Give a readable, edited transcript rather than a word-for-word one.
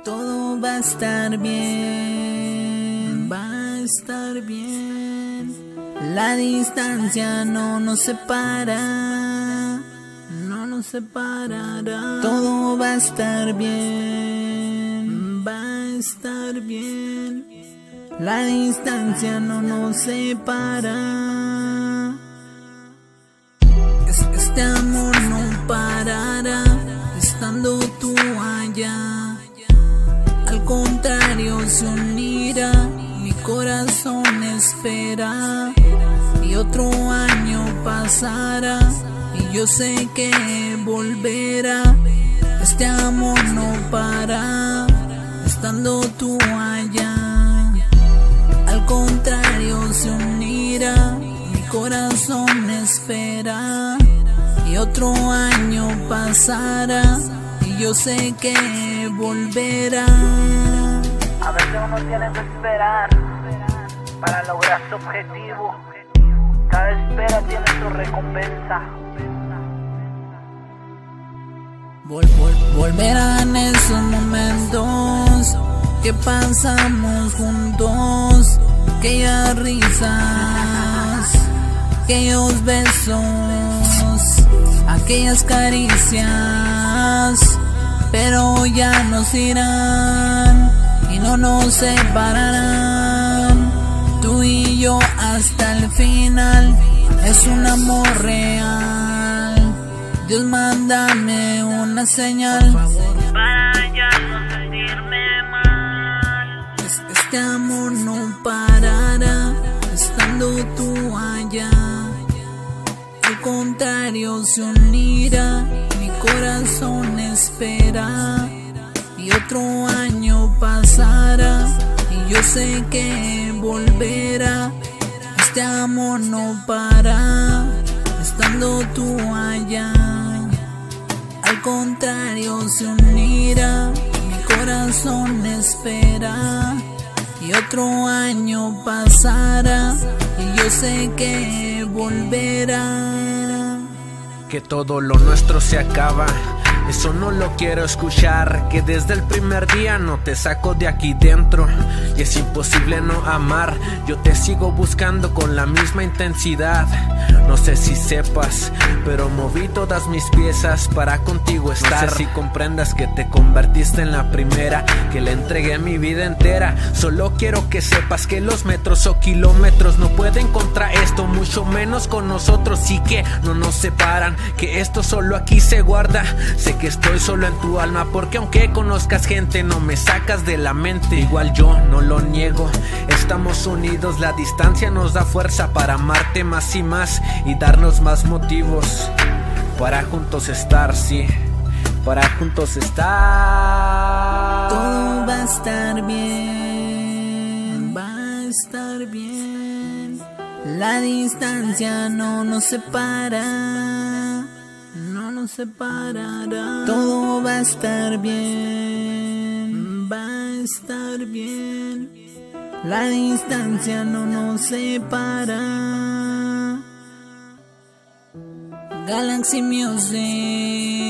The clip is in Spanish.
Todo va a estar bien, va a estar bien. La distancia no nos separa, no nos separará. Todo va a estar bien, va a estar bien. La distancia no nos separa. Este amor no parará estando tú allá. Al contrario se unirá, mi corazón espera. Y otro año pasará y yo sé que volverá. Este amor no para estando tú allá. Al contrario se unirá, mi corazón espera. Y otro año pasará y yo sé que volverá. A veces uno tiene que esperar para lograr su objetivo. Cada espera tiene su recompensa. Volverán esos momentos que pasamos juntos, aquellas risas, aquellos besos, aquellas caricias, pero ya nos irán y no nos separarán. Tú y yo hasta el final, es un amor real. Dios, mándame una señal para ya no sentirme mal. Este amor no parará estando tú allá. Al contrario se unirá, mi corazón espera. Y otro año pasará y yo sé que volverá. Este amor no para estando tú allá. Al contrario se unirá, mi corazón espera. Y otro año pasará y yo sé que volverá. Que todo lo nuestro se acaba, eso no lo quiero escuchar. Que desde el primer día no te saco de aquí dentro y es imposible no amar. Yo te sigo buscando con la misma intensidad. No sé si sepas, pero moví todas mis piezas para contigo estar. No sé si comprendas que te convertiste en la primera, que le entregué mi vida entera. Solo quiero que sepas que los metros o kilómetros no pueden contra esto, mucho menos con nosotros. Sí que no nos separan, que esto solo aquí se guarda. Sé que estoy solo en tu alma, porque aunque conozcas gente no me sacas de la mente. Igual yo no lo niego, estamos unidos, la distancia nos da fuerza para amarte más y más y darnos más motivos para juntos estar, sí, para juntos estar. Todo va a estar bien, va a estar bien. La distancia no nos separa, no nos separará. Todo va a estar bien, va a estar bien. La distancia no nos separa. Galaxy Music.